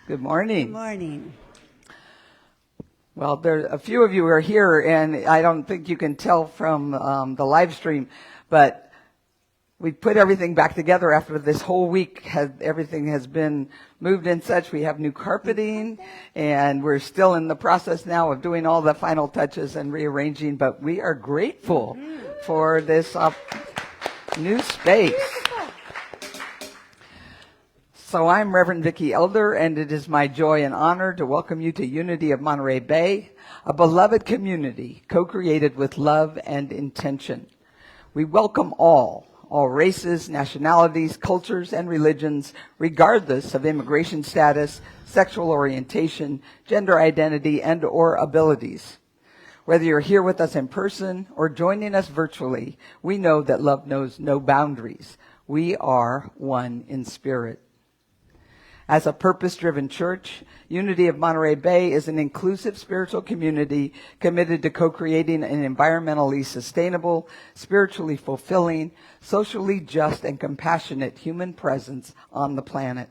Good morning. Good morning. Well, there a few of you are here, and I don't think you can tell from the live stream, but we put everything back together after this whole week. Everything has been moved and such. We have new carpeting, and we're still in the process now of doing all the final touches and rearranging, but we are grateful for this new space. So I'm Reverend Vicki Elder, and it is my joy and honor to welcome you to Unity of Monterey Bay, a beloved community co-created with love and intention. We welcome all races, nationalities, cultures, and religions, regardless of immigration status, sexual orientation, gender identity, and/or abilities. Whether you're here with us in person or joining us virtually, we know that love knows no boundaries. We are one in spirit. As a purpose-driven church, Unity of Monterey Bay is an inclusive spiritual community committed to co-creating an environmentally sustainable, spiritually fulfilling, socially just, and compassionate human presence on the planet.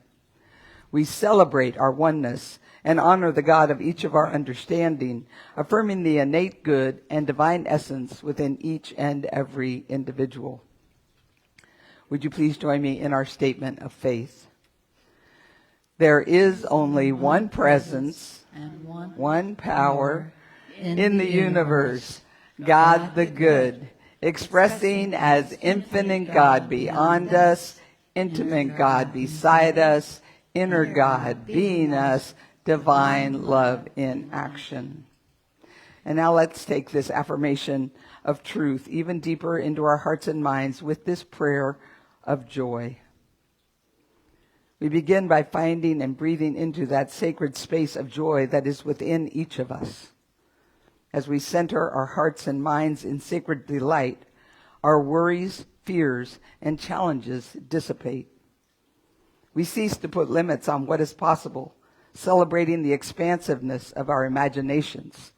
We celebrate our oneness and honor the God of each of our understanding, affirming the innate good and divine essence within each and every individual. Would you please join me in our statement of faith? There is only one presence and one power in the universe, God the good, expressing as infinite God beyond us, intimate God beside us, inner God being us, divine love in action. And now let's take this affirmation of truth even deeper into our hearts and minds with this prayer of joy. We begin by finding and breathing into that sacred space of joy that is within each of us. As we center our hearts and minds in sacred delight, our worries, fears, and challenges dissipate. We cease to put limits on what is possible, celebrating the expansiveness of our imaginations.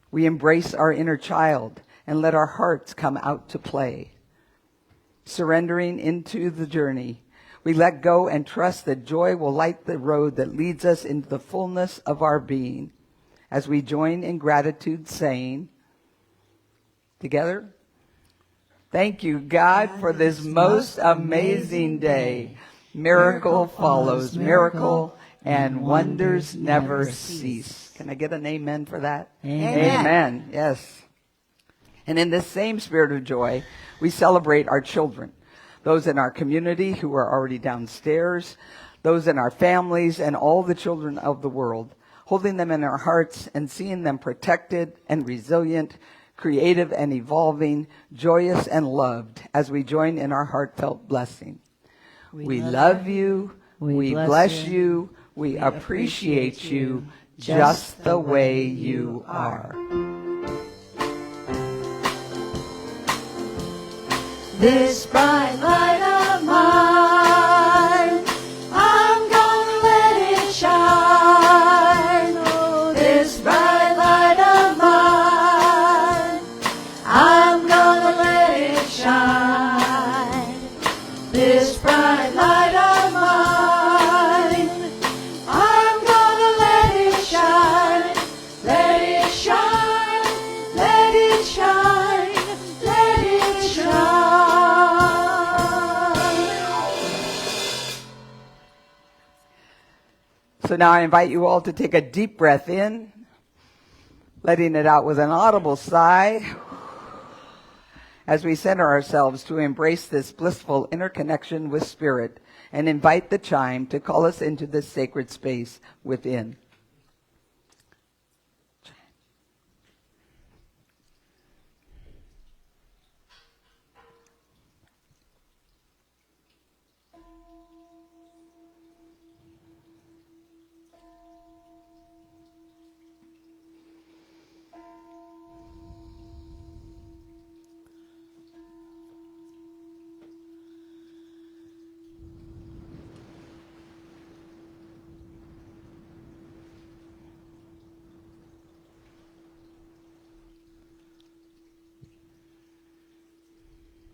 We embrace our inner child and let our hearts come out to play. Surrendering into the journey, we let go and trust that joy will light the road that leads us into the fullness of our being. As we join in gratitude, saying, together, thank you, God, for this most amazing day. Miracle follows miracle, and wonders never cease. Can I get an amen for that? Amen. Amen. Yes. And in this same spirit of joy, we celebrate our children. Those in our community who are already downstairs, those in our families, and all the children of the world, holding them in our hearts and seeing them protected and resilient, creative and evolving, joyous and loved as we join in our heartfelt blessing. We love you, we bless you, we appreciate you just the way you are. This bright light of mine, I'm gonna let it shine. Oh, this bright light of mine, I'm gonna let it shine. This bright light of mine, I'm gonna let it shine. Let it shine, let it shine, let it shine. So now I invite you all to take a deep breath in, letting it out with an audible sigh, as we center ourselves to embrace this blissful interconnection with Spirit and invite the chime to call us into this sacred space within.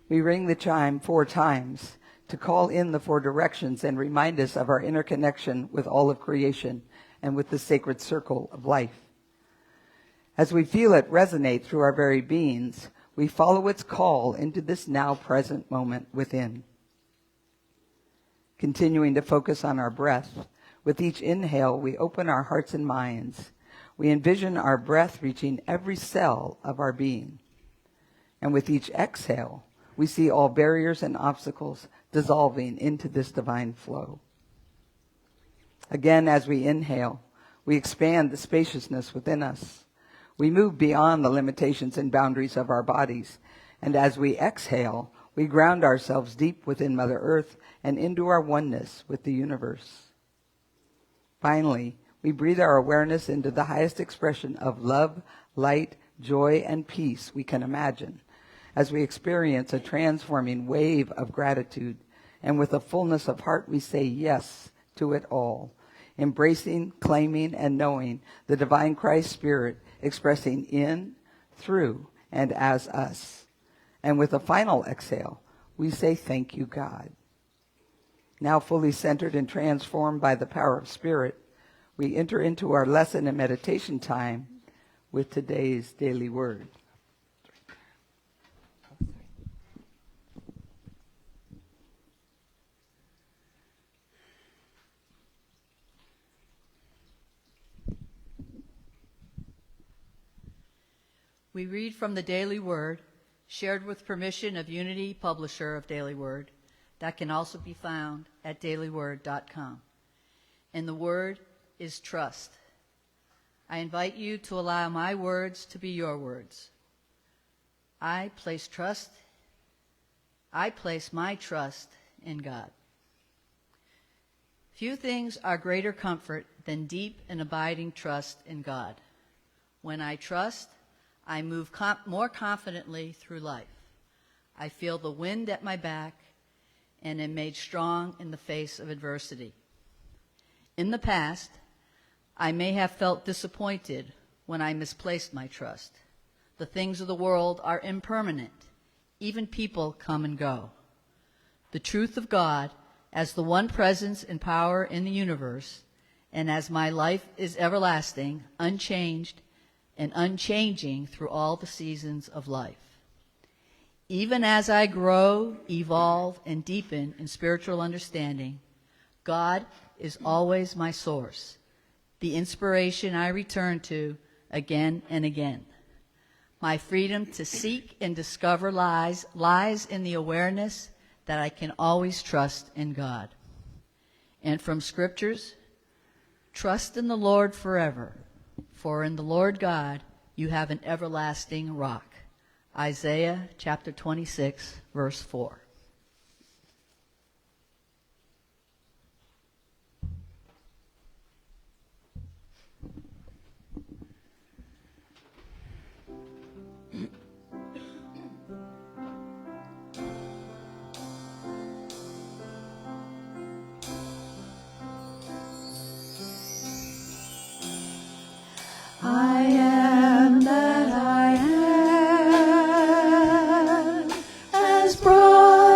We ring the chime 4 times to call in the four directions and remind us of our interconnection with all of creation and with the sacred circle of life. As we feel it resonate through our very beings, we follow its call into this now present moment within. Continuing to focus on our breath, with each inhale, we open our hearts and minds. We envision our breath reaching every cell of our being. And with each exhale, we see all barriers and obstacles dissolving into this divine flow. Again, as we inhale, we expand the spaciousness within us. We move beyond the limitations and boundaries of our bodies. And as we exhale, we ground ourselves deep within Mother Earth and into our oneness with the universe. Finally, we breathe our awareness into the highest expression of love, light, joy, and peace we can imagine, as we experience a transforming wave of gratitude. And with a fullness of heart, we say yes to it all, embracing, claiming, and knowing the divine Christ Spirit expressing in, through, and as us. And with a final exhale, we say, thank you, God. Now fully centered and transformed by the power of Spirit, we enter into our lesson and meditation time with today's daily word. We read from the Daily Word, shared with permission of Unity, publisher of Daily Word, that can also be found at dailyword.com. And the word is trust. I invite you to allow my words to be your words. I place my trust in God. Few things are greater comfort than deep and abiding trust in God. When I trust, I move more confidently through life. I feel the wind at my back and am made strong in the face of adversity. In the past, I may have felt disappointed when I misplaced my trust. The things of the world are impermanent. Even people come and go. The truth of God as the one presence and power in the universe, and as my life is everlasting, unchanged, and unchanging through all the seasons of life. Even as I grow, evolve, and deepen in spiritual understanding, God is always my source, the inspiration I return to again and again. My freedom to seek and discover lies in the awareness that I can always trust in God. And from scriptures, trust in the Lord forever, for in the Lord God you have an everlasting rock. Isaiah chapter 26, verse 4. I am that I am, as bright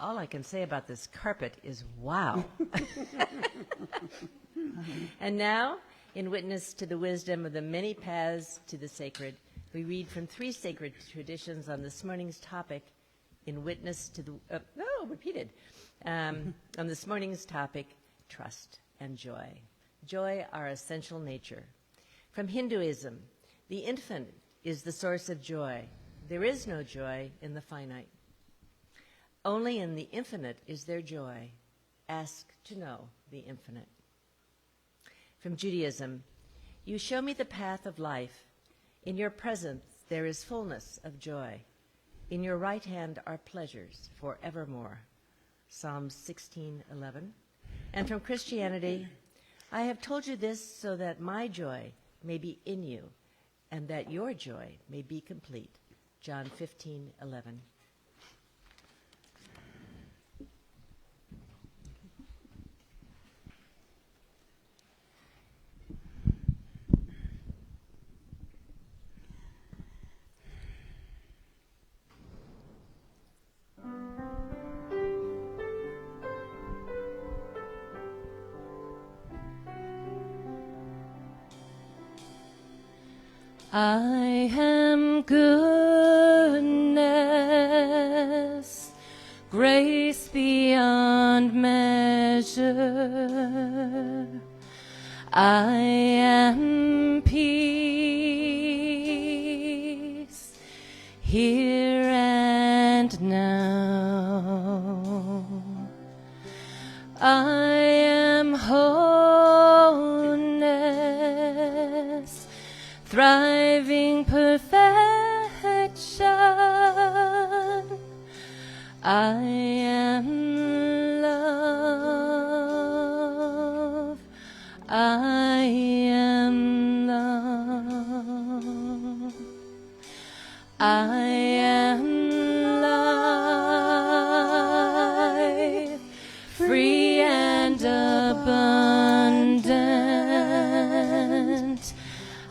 All I can say about this carpet is wow. And now, in witness to the wisdom of the many paths to the sacred, we read from 3 sacred traditions on this morning's topic, in witness to the, on this morning's topic, trust and joy. Joy, our essential nature. From Hinduism, the infinite is the source of joy. There is no joy in the finite. Only in the infinite is there joy. Ask to know the infinite. From Judaism, you show me the path of life. In your presence there is fullness of joy. In your right hand are pleasures forevermore. Psalm 16:11. And from Christianity, I have told you this so that my joy may be in you and that your joy may be complete. John 15:11. I am goodness, grace beyond measure. I am peace, here and now. I am wholeness, thriving perfection. I am love. I am love. I am life, free and abundant.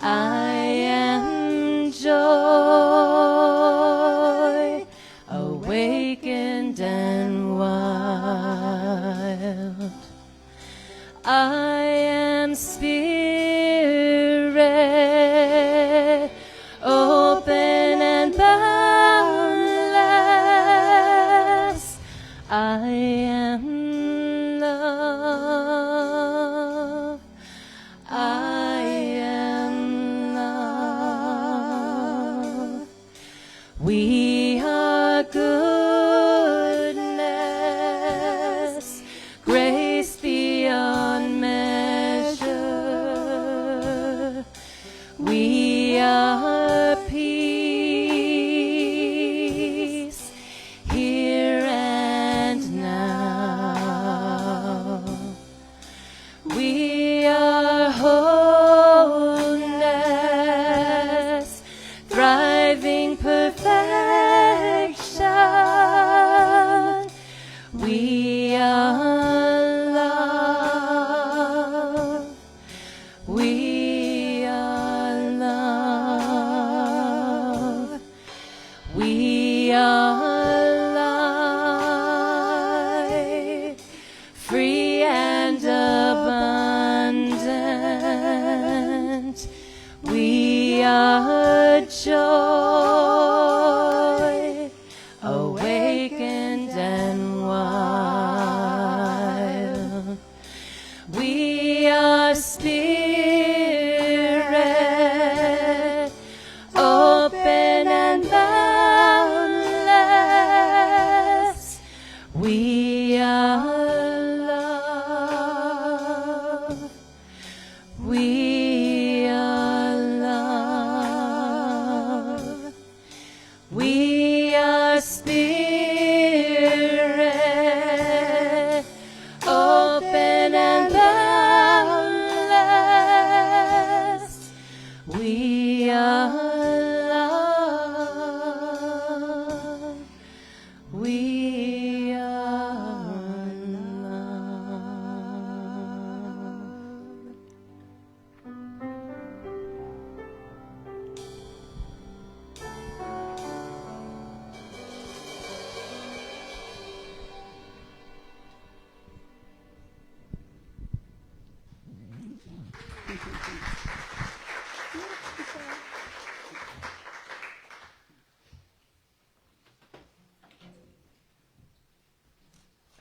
I am joy, awakened and wild. I am spirit, open and boundless. I am love. I am love. We are goodness, grace beyond measure. We are peace, here and now. We are wholeness, thriving perfection. We are love. We are love. We are life, free and abundant. We are joy, awakened and wild. We are spirit, open and boundless. We are love. We are love. We are spirit, open and boundless. We are love. We are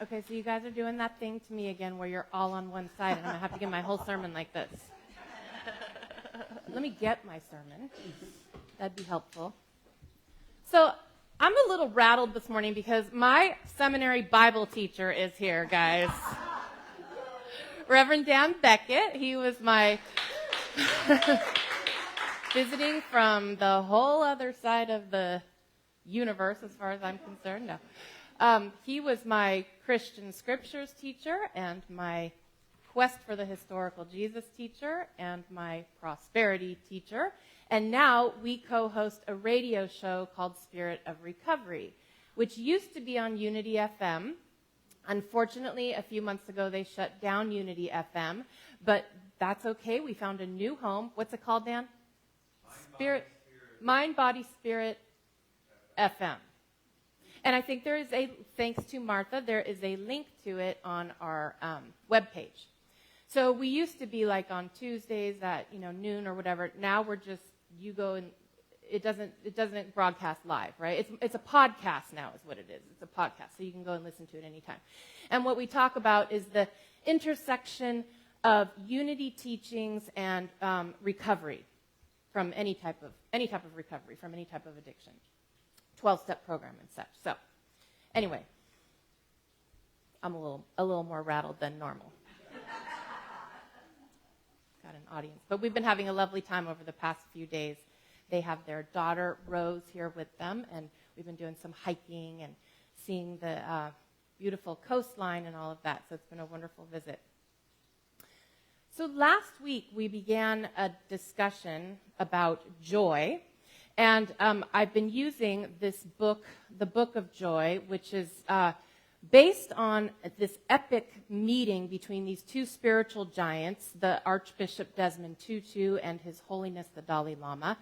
Okay, so you guys are doing that thing to me again where you're all on one side, and I'm going to have to give my whole sermon like this. Let me get my sermon. That'd be helpful. So I'm a little rattled this morning because my seminary Bible teacher is here, guys. Reverend Dan Beckett. He was my visiting from the whole other side of the universe as far as I'm concerned. No. He was my Christian scriptures teacher and my Quest for the Historical Jesus teacher and my prosperity teacher. And now we co-host a radio show called Spirit of Recovery, which used to be on Unity FM. Unfortunately, a few months ago, they shut down Unity FM, but that's okay. We found a new home. What's it called, Dan? Mind, Body, Spirit FM. And I think there is thanks to Martha, there is a link to it on our webpage. So we used to be like on Tuesdays at noon or whatever. Now we're just, you go and it doesn't broadcast live, right? It's a podcast now is what it is. It's a podcast, so you can go and listen to it anytime. And what we talk about is the intersection of unity teachings and recovery from any type of recovery, from any type of addiction. 12-step program and such. So, anyway, I'm a little more rattled than normal. Got an audience. But we've been having a lovely time over the past few days. They have their daughter, Rose, here with them, and we've been doing some hiking and seeing the beautiful coastline and all of that, so it's been a wonderful visit. So last week, we began a discussion about joy, and I've been using this book, The Book of Joy, which is based on this epic meeting between these two spiritual giants, the Archbishop Desmond Tutu and His Holiness the Dalai Lama,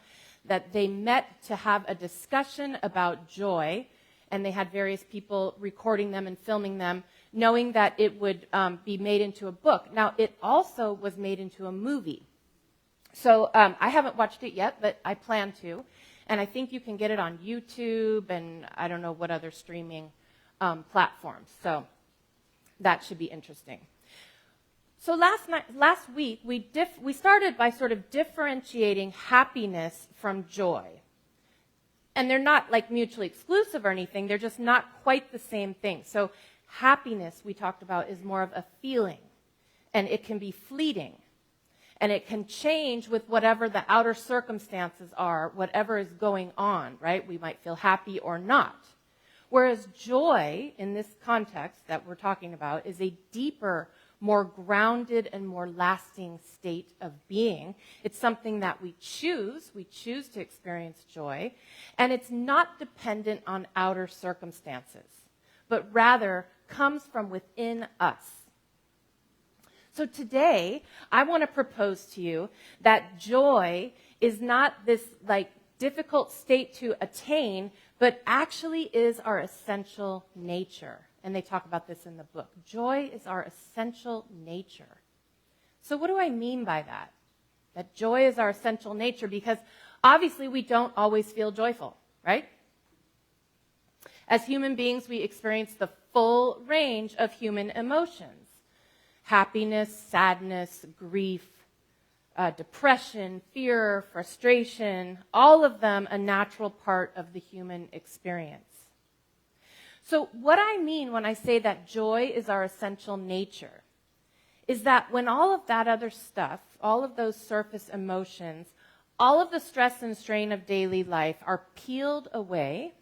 that they met to have a discussion about joy, and they had various people recording them and filming them, knowing that it would be made into a book. Now, it also was made into a movie. So I haven't watched it yet, but I plan to, and I think you can get it on YouTube and I don't know what other streaming platforms. So that should be interesting. So last week, we started by sort of differentiating happiness from joy. And they're not like mutually exclusive or anything. They're just not quite the same thing. So happiness, we talked about, is more of a feeling. And it can be fleeting. And it can change with whatever the outer circumstances are, whatever is going on, right? We might feel happy or not. Whereas joy, in this context that we're talking about, is a deeper, more grounded and more lasting state of being. It's something that we choose. We choose to experience joy. And it's not dependent on outer circumstances, but rather comes from within us. So today, I want to propose to you that joy is not this difficult state to attain, but actually is our essential nature. And they talk about this in the book. Joy is our essential nature. So what do I mean by that? That joy is our essential nature, because obviously we don't always feel joyful, right? As human beings, we experience the full range of human emotions. Happiness, sadness, grief, depression, fear, frustration, all of them a natural part of the human experience. So what I mean when I say that joy is our essential nature is that when all of that other stuff, all of those surface emotions, all of the stress and strain of daily life are peeled away,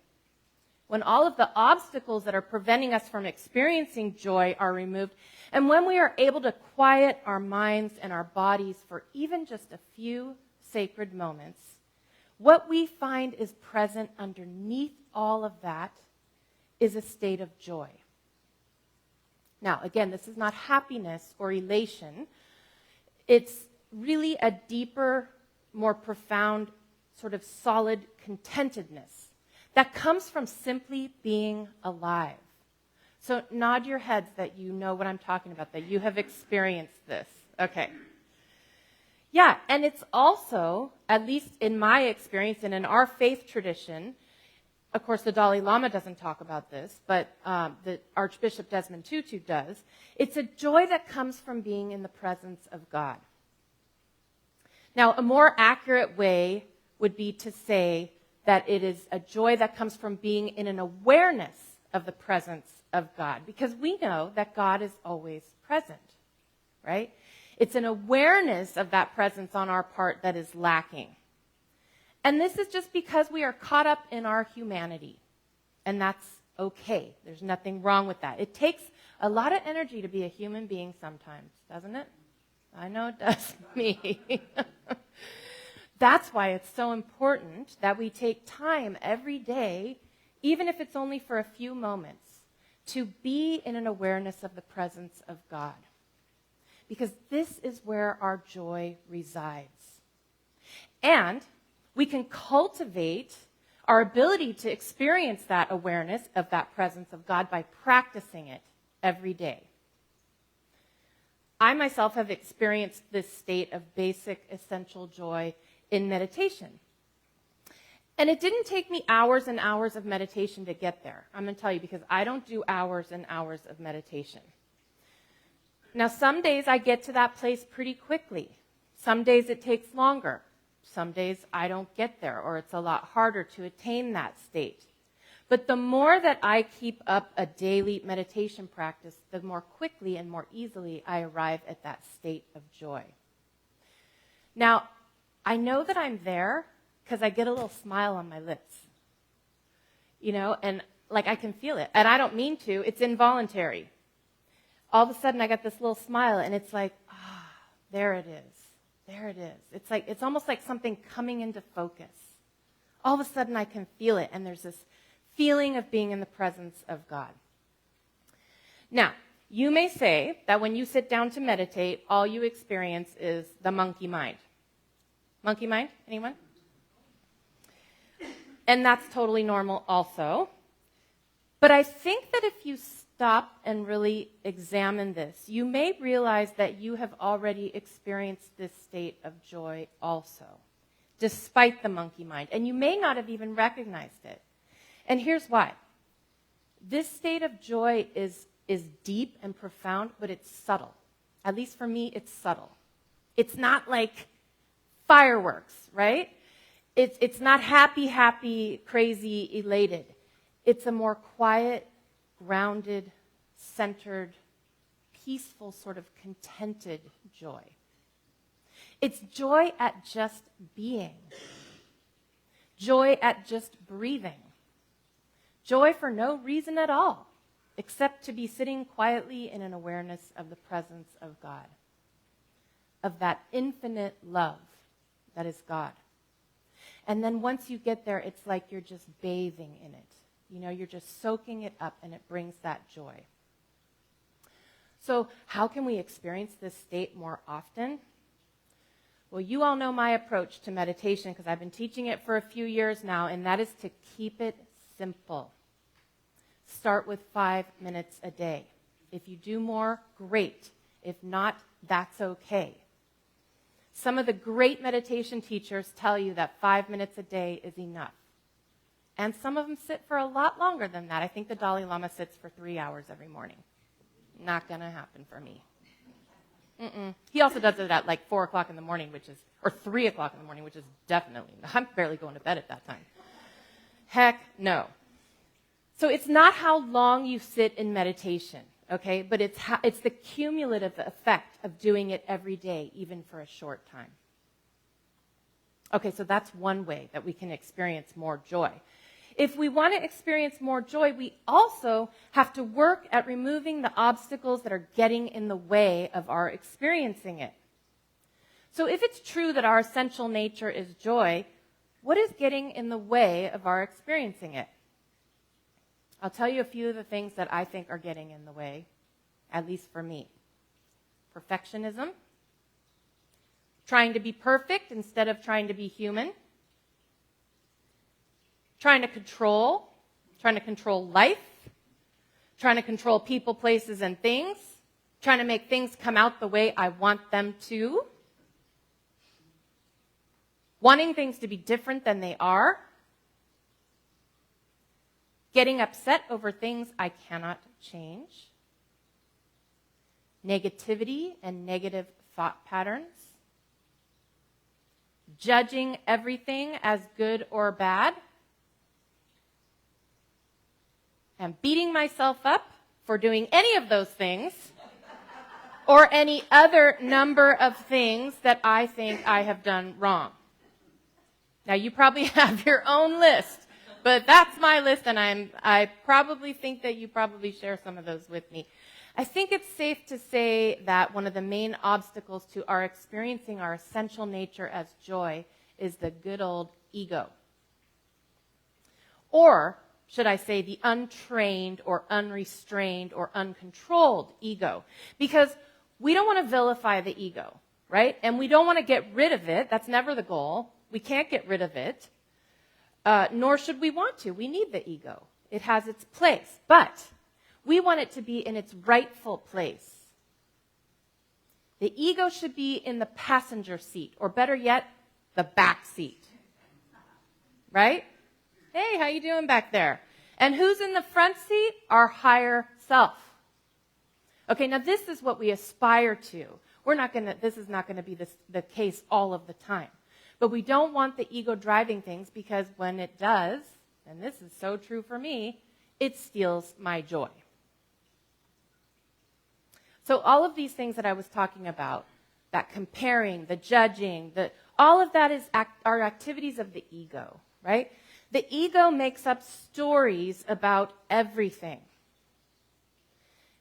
when all of the obstacles that are preventing us from experiencing joy are removed, and when we are able to quiet our minds and our bodies for even just a few sacred moments, what we find is present underneath all of that is a state of joy. Now, again, this is not happiness or elation. It's really a deeper, more profound, sort of solid contentedness that comes from simply being alive. So nod your heads that you know what I'm talking about, that you have experienced this. Okay. Yeah, and it's also, at least in my experience and in our faith tradition, of course, the Dalai Lama doesn't talk about this, but the Archbishop Desmond Tutu does. It's a joy that comes from being in the presence of God. Now, a more accurate way would be to say that it is a joy that comes from being in an awareness of the presence of God, because we know that God is always present, right? It's an awareness of that presence on our part that is lacking. And this is just because we are caught up in our humanity, and that's okay. There's nothing wrong with that. It takes a lot of energy to be a human being sometimes, doesn't it? I know it does me. That's why it's so important that we take time every day, even if it's only for a few moments, to be in an awareness of the presence of God. Because this is where our joy resides. And we can cultivate our ability to experience that awareness of that presence of God by practicing it every day. I myself have experienced this state of basic essential joy in meditation. And it didn't take me hours and hours of meditation to get there. I'm going to tell you, because I don't do hours and hours of meditation. Now, some days I get to that place pretty quickly. Some days it takes longer. Some days I don't get there, or it's a lot harder to attain that state. But the more that I keep up a daily meditation practice, the more quickly and more easily I arrive at that state of joy. Now, I know that I'm there because I get a little smile on my lips. And like I can feel it. And I don't mean to. It's involuntary. All of a sudden I got this little smile, and it's like, there it is. There it is. It's almost like something coming into focus. All of a sudden I can feel it, and there's this feeling of being in the presence of God. Now, you may say that when you sit down to meditate, all you experience is the monkey mind. Monkey mind? Anyone? And that's totally normal also. But I think that if you stop and really examine this, you may realize that you have already experienced this state of joy also, despite the monkey mind. And you may not have even recognized it. And here's why. This state of joy is deep and profound, but it's subtle. At least for me, it's subtle. It's not like fireworks, right? It's not happy, crazy, elated. It's a more quiet, grounded, centered, peaceful, sort of contented joy. It's joy at just being. Joy at just breathing. Joy for no reason at all, except to be sitting quietly in an awareness of the presence of God, of that infinite love that is God. And then once you get there, it's like you're just bathing in it. You're just soaking it up, and it brings that joy. So how can we experience this state more often? Well, you all know my approach to meditation because I've been teaching it for a few years now, and that is to keep it simple. Start with 5 minutes a day. If you do more, great. If not, that's okay. Some of the great meditation teachers tell you that 5 minutes a day is enough. And some of them sit for a lot longer than that. I think the Dalai Lama sits for 3 hours every morning. Not going to happen for me. He also does it at like 4 o'clock in the morning, or 3 o'clock in the morning, which is definitely, I'm barely going to bed at that time. Heck no. So it's not how long you sit in meditation, okay? But it's the cumulative effect of doing it every day, even for a short time. Okay, so that's one way that we can experience more joy. If we want to experience more joy, we also have to work at removing the obstacles that are getting in the way of our experiencing it. So if it's true that our essential nature is joy, what is getting in the way of our experiencing it? I'll tell you a few of the things that I think are getting in the way, at least for me. Perfectionism, trying to be perfect instead of trying to be human, trying to control life, trying to control people, places, and things, trying to make things come out the way I want them to, wanting things to be different than they are, getting upset over things I cannot change, negativity and negative thought patterns, judging everything as good or bad, and beating myself up for doing any of those things, or any other number of things that I think I have done wrong. Now, you probably have your own list, but that's my list, and I probably think that you probably share some of those with me. I think it's safe to say that one of the main obstacles to our experiencing our essential nature as joy is the good old ego. Or, should I say, the untrained or unrestrained or uncontrolled ego. Because we don't want to vilify the ego, right? And we don't want to get rid of it. That's never the goal. We can't get rid of it. Nor should we want to. We need the ego. It has its place. But we want it to be in its rightful place. The ego should be in the passenger seat, or better yet, the back seat. Right? Hey, how you doing back there? And who's in the front seat? Our higher self. Okay, now this is what we aspire to. This is not going to be the case all of the time. But we don't want the ego driving things, because when it does, and this is so true for me, it steals my joy. So all of these things that I was talking about, that comparing, the judging, all of that are activities of the ego, right? The ego makes up stories about everything.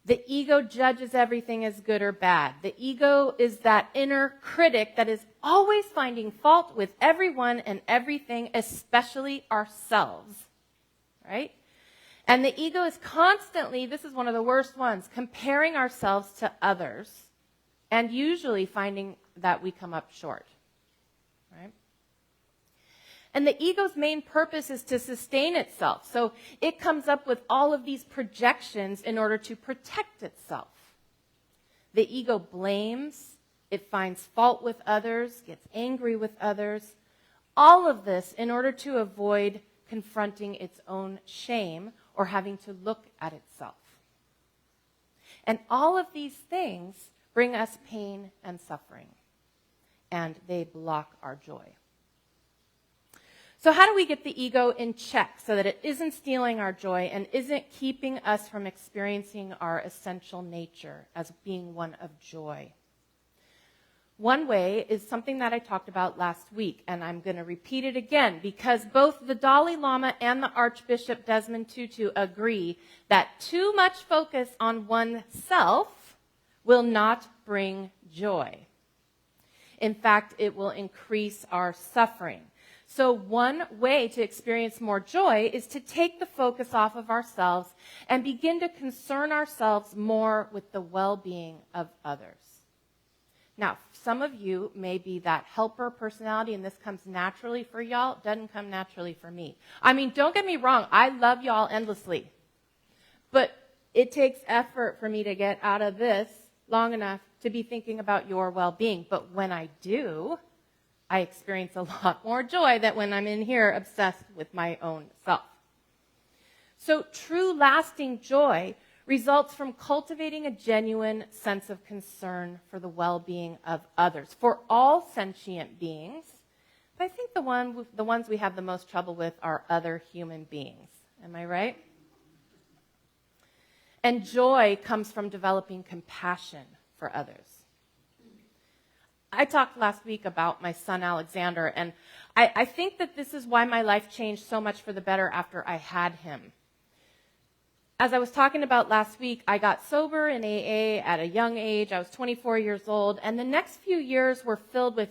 The ego judges everything as good or bad. The ego is that inner critic that is always finding fault with everyone and everything, especially ourselves, right? And the ego is constantly, this is one of the worst ones, comparing ourselves to others, and usually finding that we come up short, right? And the ego's main purpose is to sustain itself. So it comes up with all of these projections in order to protect itself. The ego blames, it finds fault with others, gets angry with others. All of this in order to avoid confronting its own shame or having to look at itself. And all of these things bring us pain and suffering, and they block our joy. So how do we get the ego in check so that it isn't stealing our joy and isn't keeping us from experiencing our essential nature as being one of joy? One way is something that I talked about last week, and I'm going to repeat it again, because both the Dalai Lama and the Archbishop Desmond Tutu agree that too much focus on oneself will not bring joy. In fact, it will increase our suffering. So one way to experience more joy is to take the focus off of ourselves and begin to concern ourselves more with the well-being of others. Now, some of you may be that helper personality, and this comes naturally for y'all. It doesn't come naturally for me. I mean, don't get me wrong. I love y'all endlessly. But it takes effort for me to get out of this long enough to be thinking about your well-being. But when I do, I experience a lot more joy than when I'm in here obsessed with my own self. So true lasting joy results from cultivating a genuine sense of concern for the well-being of others, for all sentient beings. But I think the ones we have the most trouble with are other human beings. Am I right? And joy comes from developing compassion for others. I talked last week about my son Alexander, and I think that this is why my life changed so much for the better after I had him. As I was talking about last week, I got sober in AA at a young age. I was 24 years old, and the next few years were filled with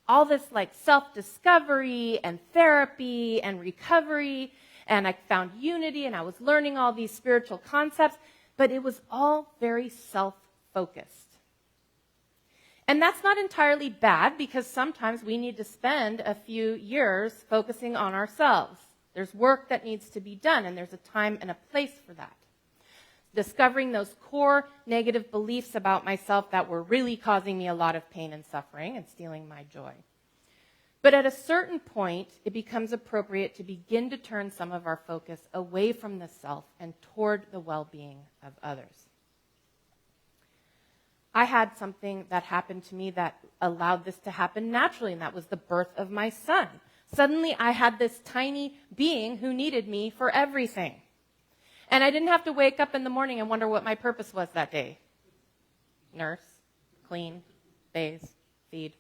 all this like self-discovery and therapy and recovery, and I found unity, and I was learning all these spiritual concepts, but it was all very self-focused. And that's not entirely bad, because sometimes we need to spend a few years focusing on ourselves. There's work that needs to be done, and there's a time and a place for that. Discovering those core negative beliefs about myself that were really causing me a lot of pain and suffering and stealing my joy. But at a certain point, it becomes appropriate to begin to turn some of our focus away from the self and toward the well-being of others. I had something that happened to me that allowed this to happen naturally, and that was the birth of my son. Suddenly, I had this tiny being who needed me for everything. And I didn't have to wake up in the morning and wonder what my purpose was that day. Nurse, clean, bathe, feed.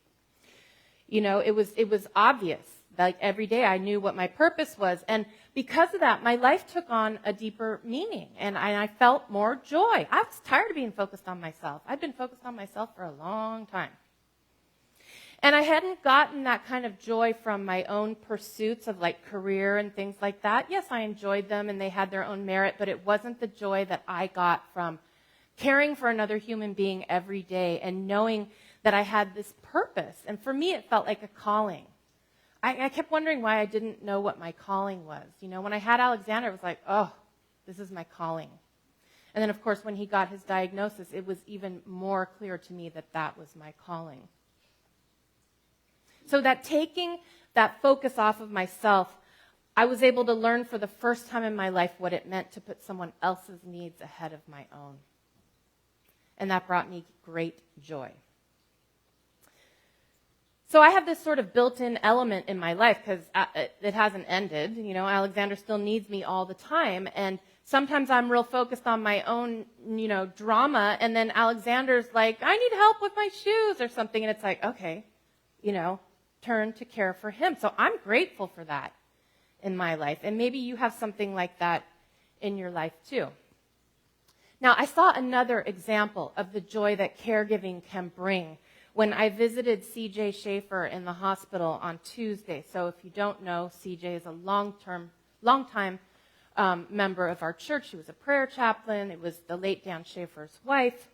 You know, it was obvious. Like every day I knew what my purpose was. And because of that, my life took on a deeper meaning. And I felt more joy. I was tired of being focused on myself. I'd been focused on myself for a long time. And I hadn't gotten that kind of joy from my own pursuits of like career and things like that. Yes, I enjoyed them and they had their own merit, but it wasn't the joy that I got from caring for another human being every day and knowing that I had this purpose. And for me, it felt like a calling. I kept wondering why I didn't know what my calling was. You know, when I had Alexander, it was like, oh, this is my calling. And then, of course, when he got his diagnosis, it was even more clear to me that that was my calling. So that taking that focus off of myself, I was able to learn for the first time in my life what it meant to put someone else's needs ahead of my own. And that brought me great joy. So I have this sort of built-in element in my life because it hasn't ended. You know, Alexander still needs me all the time. And sometimes I'm real focused on my own, you know, drama. And then Alexander's like, I need help with my shoes or something. And it's like, okay, you know, turn to care for him. So I'm grateful for that in my life. And maybe you have something like that in your life too. Now, I saw another example of the joy that caregiving can bring when I visited C.J. Schaefer in the hospital on Tuesday. So if you don't know, C.J. is a long-time member of our church. She was a prayer chaplain. It was the late Dan Schaefer's wife.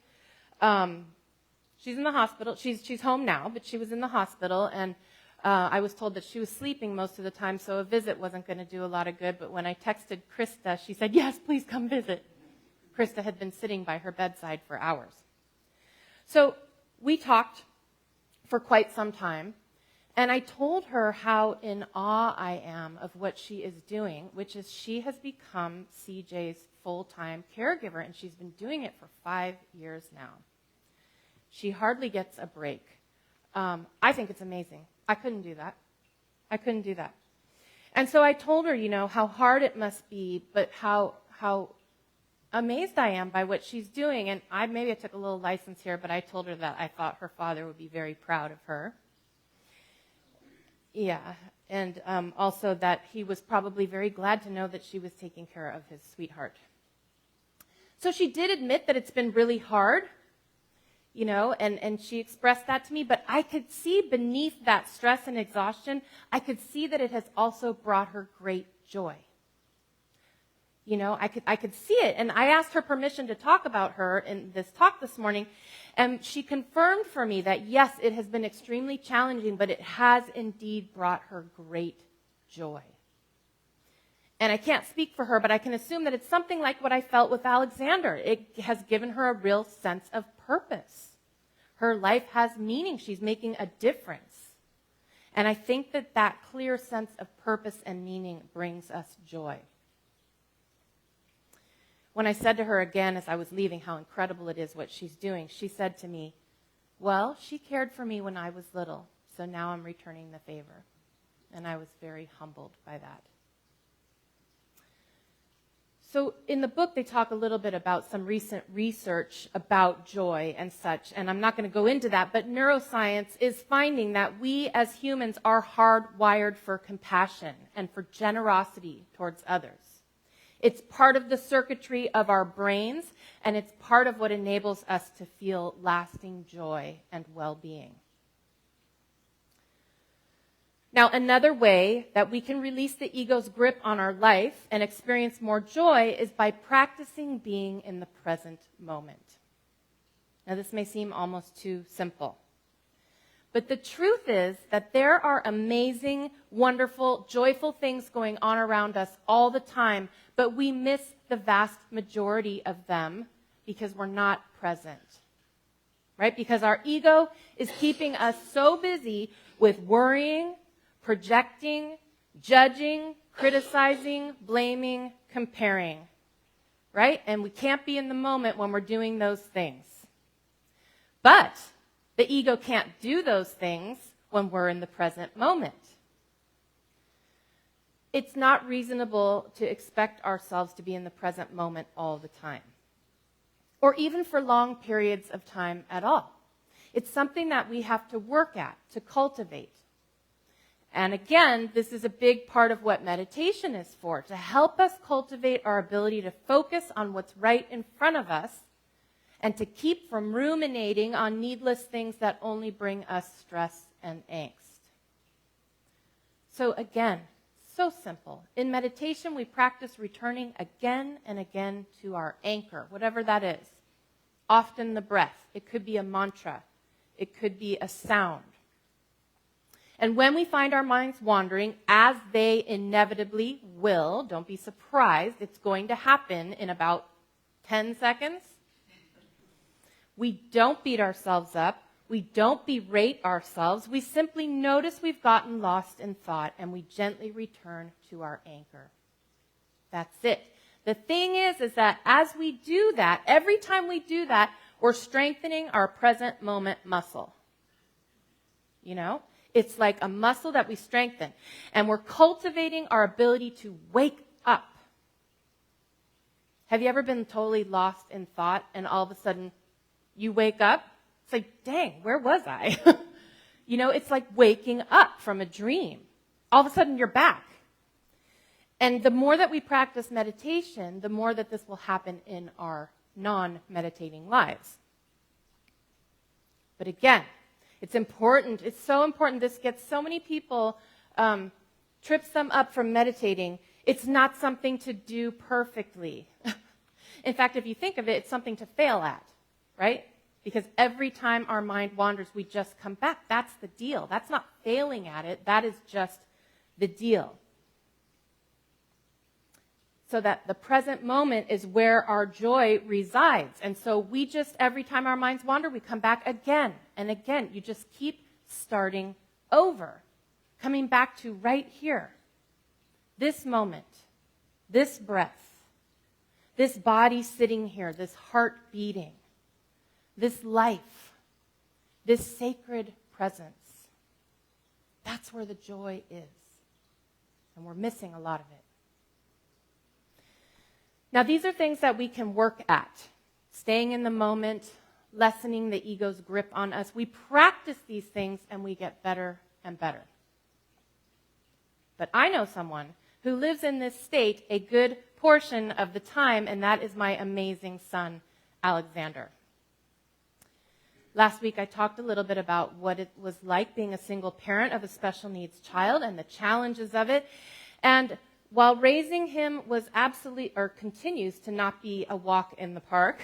She's in the hospital. She's home now, but she was in the hospital, and I was told that she was sleeping most of the time, so a visit wasn't going to do a lot of good. But when I texted Krista, she said, yes, please come visit. Krista had been sitting by her bedside for hours. So we talked for quite some time, and I told her how in awe I am of what she is doing, which is she has become CJ's full-time caregiver, and she's been doing it for 5 years now. She hardly gets a break. I think it's amazing. I couldn't do that. And so I told her, you know, how hard it must be, but how amazed I am by what she's doing. And maybe I took a little license here, but I told her that I thought her father would be very proud of her. Yeah, and also that he was probably very glad to know that she was taking care of his sweetheart. So she did admit that it's been really hard, you know, and she expressed that to me, but I could see beneath that stress and exhaustion, I could see that it has also brought her great joy. You know, I could see it. And I asked her permission to talk about her in this talk this morning, and she confirmed for me that, yes, it has been extremely challenging, but it has indeed brought her great joy. And I can't speak for her, but I can assume that it's something like what I felt with Alexander. It has given her a real sense of purpose. Her life has meaning. She's making a difference. And I think that that clear sense of purpose and meaning brings us joy. When I said to her again as I was leaving how incredible it is what she's doing, she said to me, well, she cared for me when I was little, so now I'm returning the favor. And I was very humbled by that. So in the book, they talk a little bit about some recent research about joy and such, and I'm not going to go into that, but neuroscience is finding that we as humans are hardwired for compassion and for generosity towards others. It's part of the circuitry of our brains, and it's part of what enables us to feel lasting joy and well-being. Now, another way that we can release the ego's grip on our life and experience more joy is by practicing being in the present moment. Now, this may seem almost too simple. But the truth is that there are amazing, wonderful, joyful things going on around us all the time, but we miss the vast majority of them because we're not present. Right? Because our ego is keeping us so busy with worrying, projecting, judging, criticizing, blaming, comparing, right? And we can't be in the moment when we're doing those things. But the ego can't do those things when we're in the present moment. It's not reasonable to expect ourselves to be in the present moment all the time, or even for long periods of time at all. It's something that we have to work at, to cultivate. And again, this is a big part of what meditation is for, to help us cultivate our ability to focus on what's right in front of us and to keep from ruminating on needless things that only bring us stress and angst. So again, so simple. In meditation, we practice returning again and again to our anchor, whatever that is. Often the breath. It could be a mantra. It could be a sound. And when we find our minds wandering, as they inevitably will, don't be surprised, it's going to happen in about 10 seconds. We don't beat ourselves up. We don't berate ourselves. We simply notice we've gotten lost in thought and we gently return to our anchor. That's it. The thing is that as we do that, every time we do that, we're strengthening our present moment muscle. You know? It's like a muscle that we strengthen. And we're cultivating our ability to wake up. Have you ever been totally lost in thought and all of a sudden you wake up? It's like, dang, where was I? You know, it's like waking up from a dream. All of a sudden you're back. And the more that we practice meditation, the more that this will happen in our non-meditating lives. But again, it's important. It's so important. This gets so many people, trips them up from meditating. It's not something to do perfectly. In fact, if you think of it, it's something to fail at, right? Because every time our mind wanders, we just come back. That's the deal. That's not failing at it. That is just the deal. So that the present moment is where our joy resides. And so we just, every time our minds wander, we come back again and again. You just keep starting over, coming back to right here. This moment, this breath, this body sitting here, this heart beating, this life, this sacred presence. That's where the joy is. And we're missing a lot of it. Now, these are things that we can work at. Staying in the moment, lessening the ego's grip on us. We practice these things and we get better and better. But I know someone who lives in this state a good portion of the time, and that is my amazing son, Alexander. Last week I talked a little bit about what it was like being a single parent of a special needs child and the challenges of it. And while raising him was absolutely, or continues to not be a walk in the park,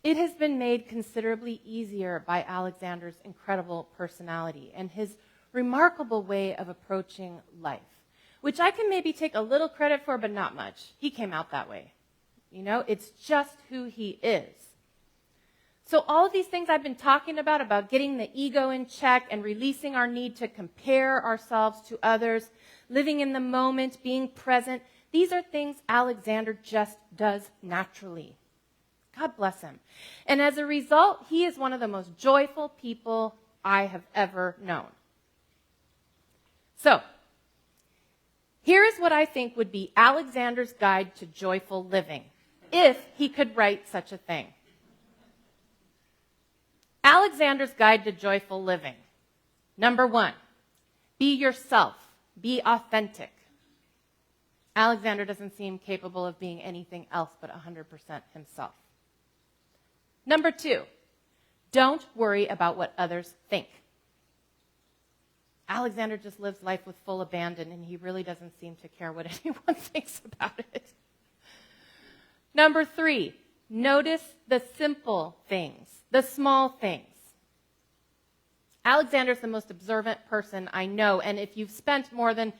it has been made considerably easier by Alexander's incredible personality and his remarkable way of approaching life, which I can maybe take a little credit for, but not much. He came out that way. You know, it's just who he is. So all of these things I've been talking about getting the ego in check and releasing our need to compare ourselves to others, living in the moment, being present, these are things Alexander just does naturally. God bless him. And as a result, he is one of the most joyful people I have ever known. So, here is what I think would be Alexander's guide to joyful living, if he could write such a thing. Alexander's guide to joyful living. Number 1, be yourself. Be authentic. Alexander doesn't seem capable of being anything else but 100% himself. Number 2, don't worry about what others think. Alexander just lives life with full abandon, and he really doesn't seem to care what anyone thinks about it. Number 3, notice the simple things, the small things. Alexander's the most observant person I know, and if you've spent more than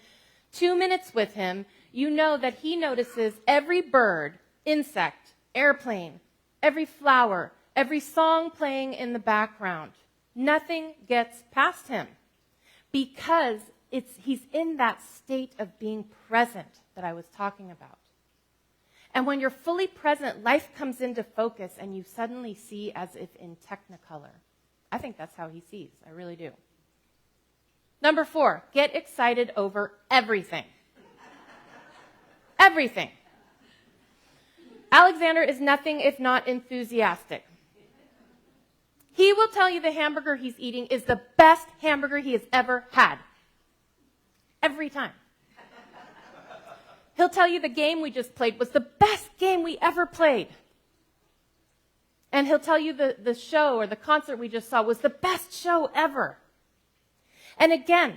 2 minutes with him, you know that he notices every bird, insect, airplane, every flower, every song playing in the background. Nothing gets past him because he's in that state of being present that I was talking about. And when you're fully present, life comes into focus and you suddenly see as if in technicolor. I think that's how he sees. I really do. Number 4, get excited over everything. Everything. Alexander is nothing if not enthusiastic. He will tell you the hamburger he's eating is the best hamburger he has ever had. Every time. He'll tell you the game we just played was the best game we ever played. And he'll tell you the show or the concert we just saw was the best show ever. And again,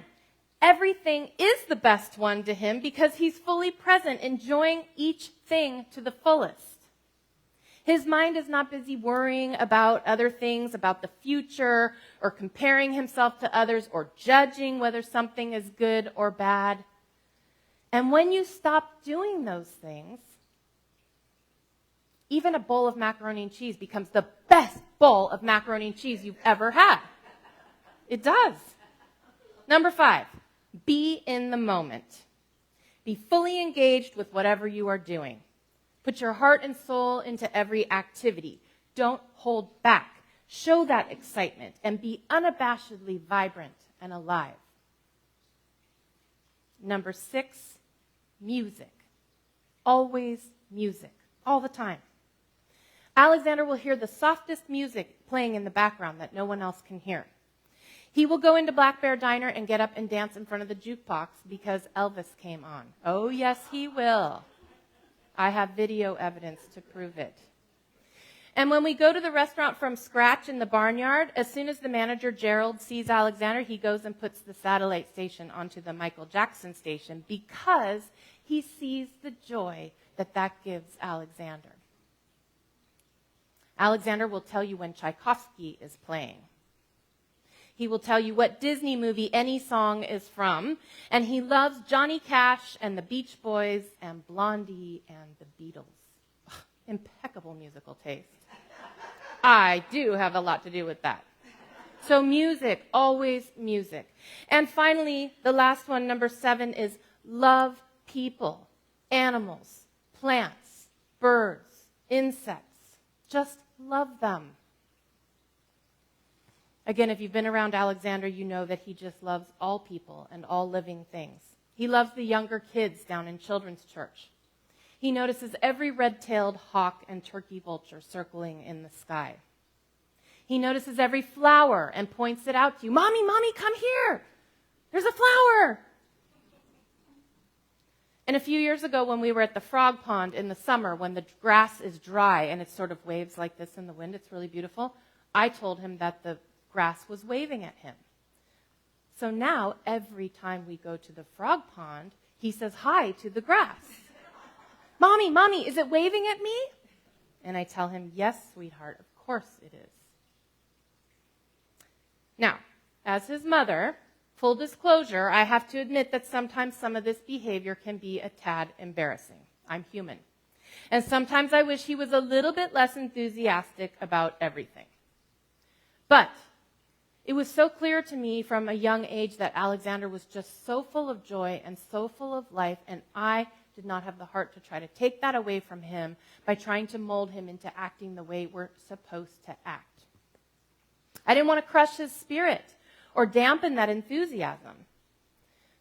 everything is the best one to him because he's fully present, enjoying each thing to the fullest. His mind is not busy worrying about other things, about the future, or comparing himself to others, or judging whether something is good or bad. And when you stop doing those things, even a bowl of macaroni and cheese becomes the best bowl of macaroni and cheese you've ever had. It does. Number 5, be in the moment. Be fully engaged with whatever you are doing. Put your heart and soul into every activity. Don't hold back. Show that excitement and be unabashedly vibrant and alive. Number 6, music. Always music. All the time. Alexander will hear the softest music playing in the background that no one else can hear. He will go into Black Bear Diner and get up and dance in front of the jukebox because Elvis came on. Oh, yes, he will. I have video evidence to prove it. And when we go to the restaurant from scratch in the barnyard, as soon as the manager, Gerald, sees Alexander, he goes and puts the satellite station onto the Michael Jackson station because he sees the joy that gives Alexander. Alexander will tell you when Tchaikovsky is playing. He will tell you what Disney movie any song is from, and he loves Johnny Cash and the Beach Boys and Blondie and the Beatles. Ugh, impeccable musical taste. I do have a lot to do with that. So music, always music. And finally, the last one, number 7, is love people, animals, plants, birds, insects. Just love them. Again, if you've been around Alexander, you know that he just loves all people and all living things. He loves the younger kids down in children's church. He notices every red-tailed hawk and turkey vulture circling in the sky. He notices every flower and points it out to you. Mommy, Mommy, come here. There's a flower. And a few years ago when we were at the frog pond in the summer, when the grass is dry and it sort of waves like this in the wind, it's really beautiful, I told him that the grass was waving at him. So now, every time we go to the frog pond, he says hi to the grass. Mommy, Mommy, is it waving at me? And I tell him, yes, sweetheart, of course it is. Now, as his mother, full disclosure, I have to admit that sometimes some of this behavior can be a tad embarrassing. I'm human. And sometimes I wish he was a little bit less enthusiastic about everything. But it was so clear to me from a young age that Alexander was just so full of joy and so full of life, and I did not have the heart to try to take that away from him by trying to mold him into acting the way we're supposed to act. I didn't want to crush his spirit or dampen that enthusiasm.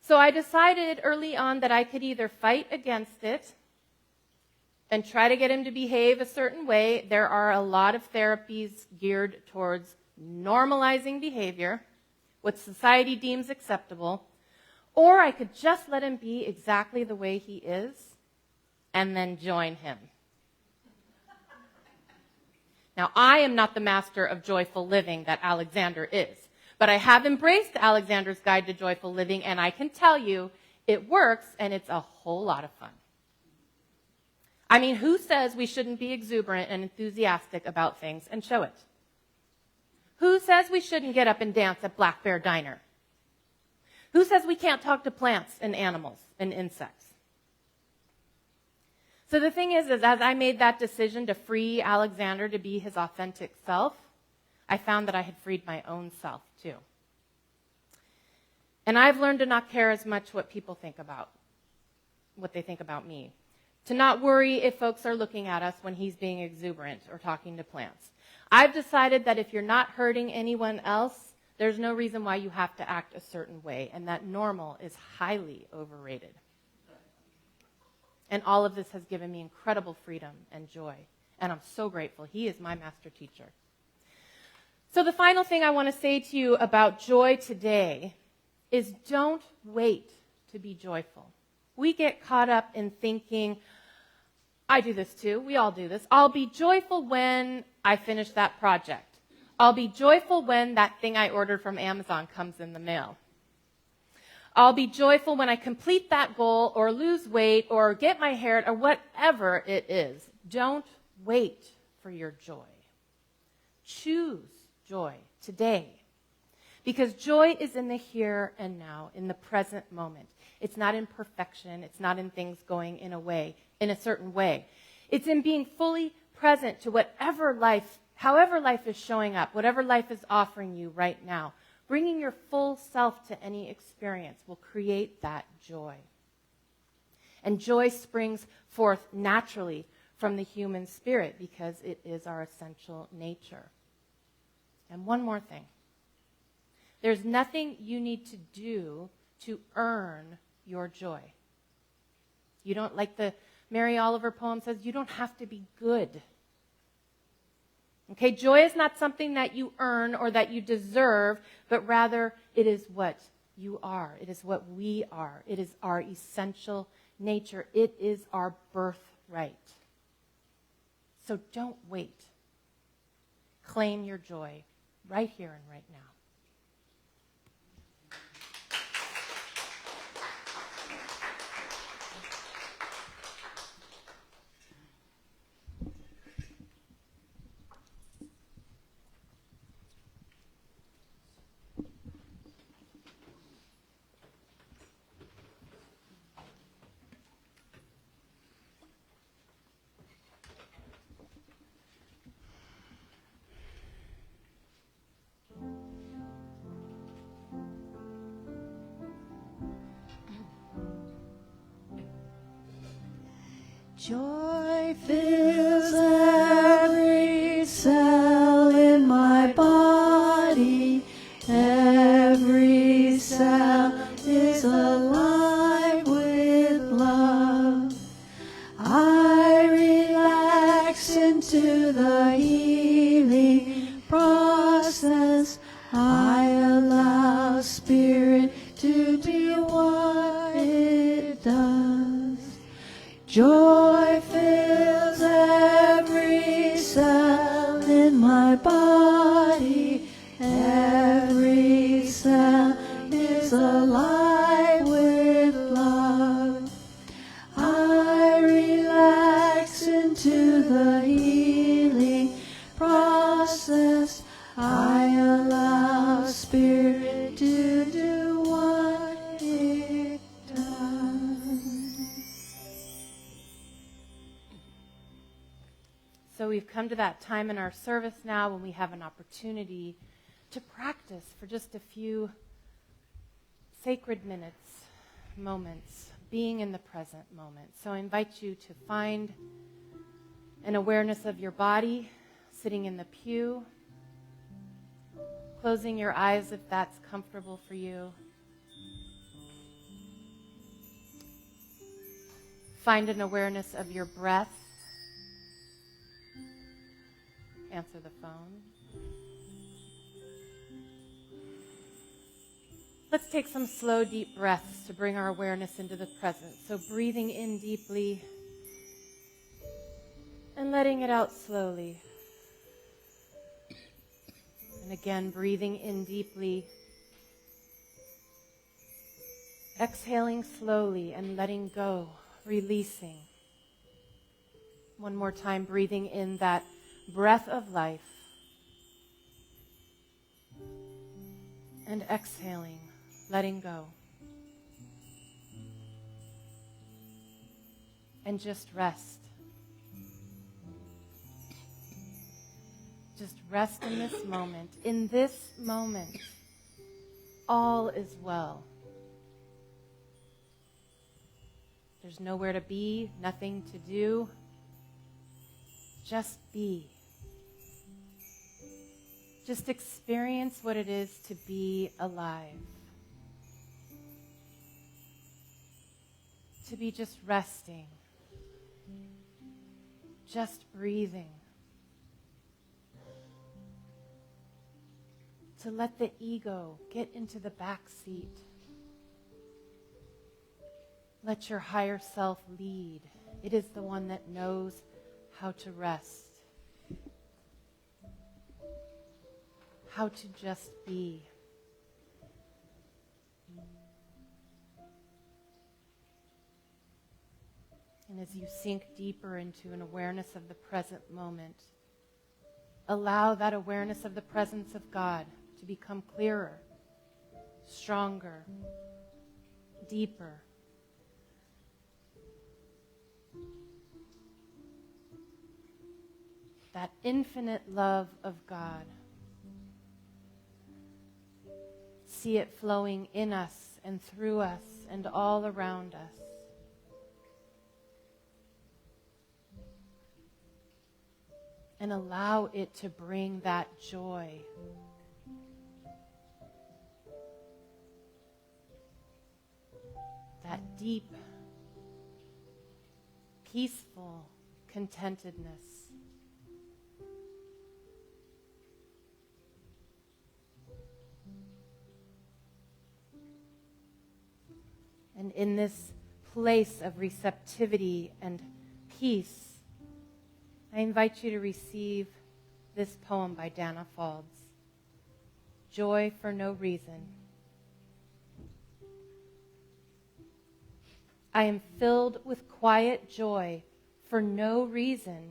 So I decided early on that I could either fight against it and try to get him to behave a certain way. There are a lot of therapies geared towards normalizing behavior, what society deems acceptable, or I could just let him be exactly the way he is and then join him. Now, I am not the master of joyful living that Alexander is, but I have embraced Alexander's Guide to Joyful Living, and I can tell you it works, and it's a whole lot of fun. I mean, who says we shouldn't be exuberant and enthusiastic about things and show it? Who says we shouldn't get up and dance at Black Bear Diner? Who says we can't talk to plants and animals and insects? So the thing is as I made that decision to free Alexander to be his authentic self, I found that I had freed my own self too. And I've learned to not care as much what people think about, what they think about me. To not worry if folks are looking at us when he's being exuberant or talking to plants. I've decided that if you're not hurting anyone else, there's no reason why you have to act a certain way, and that normal is highly overrated. And all of this has given me incredible freedom and joy, and I'm so grateful. He is my master teacher. So the final thing I want to say to you about joy today is don't wait to be joyful. We get caught up in thinking, I do this too, we all do this, I'll be joyful when I finish that project. I'll be joyful when that thing I ordered from Amazon comes in the mail. I'll be joyful when I complete that goal or lose weight or get my hair or whatever it is. Don't wait for your joy. Choose joy today. Because joy is in the here and now, in the present moment. It's not in perfection. It's not in things going in a certain way. It's in being fully present to however life is showing up, whatever life is offering you right now. Bringing your full self to any experience will create that joy. And joy springs forth naturally from the human spirit because it is our essential nature. And one more thing. There's nothing you need to do to earn your joy. You don't, like the Mary Oliver poem says, you don't have to be good. Okay, joy is not something that you earn or that you deserve, but rather it is what you are. It is what we are. It is our essential nature. It is our birthright. So don't wait. Claim your joy right here and right now. Joy fills every cell in my body. Every cell is alive with love. I relax into the healing process. I allow Spirit to be what it does. Joy fills every cell in my body. Every cell is alive with love. I relax into the healing process. I allow Spirit to do what it does. So we've come to that time in our service now when we have an opportunity to practice for just a few sacred minutes, moments, being in the present moment. So I invite you to find an awareness of your body, sitting in the pew, closing your eyes if that's comfortable for you. Find an awareness of your breath. Answer the phone. Let's take some slow, deep breaths to bring our awareness into the present. So breathing in deeply and letting it out slowly. And again, breathing in deeply. Exhaling slowly and letting go, releasing. One more time, breathing in that breath of life. And exhaling, letting go. And just rest. Just rest in this moment. In this moment, all is well. There's nowhere to be, nothing to do. Just be. Just experience what it is to be alive. To be just resting. Just breathing. To let the ego get into the back seat. Let your higher self lead. It is the one that knows how to rest. How to just be. And as you sink deeper into an awareness of the present moment, allow that awareness of the presence of God to become clearer, stronger, deeper. That infinite love of God. See it flowing in us and through us and all around us. And allow it to bring that joy. That deep, peaceful contentedness. And in this place of receptivity and peace, I invite you to receive this poem by Dana Faulds, Joy for No Reason. I am filled with quiet joy for no reason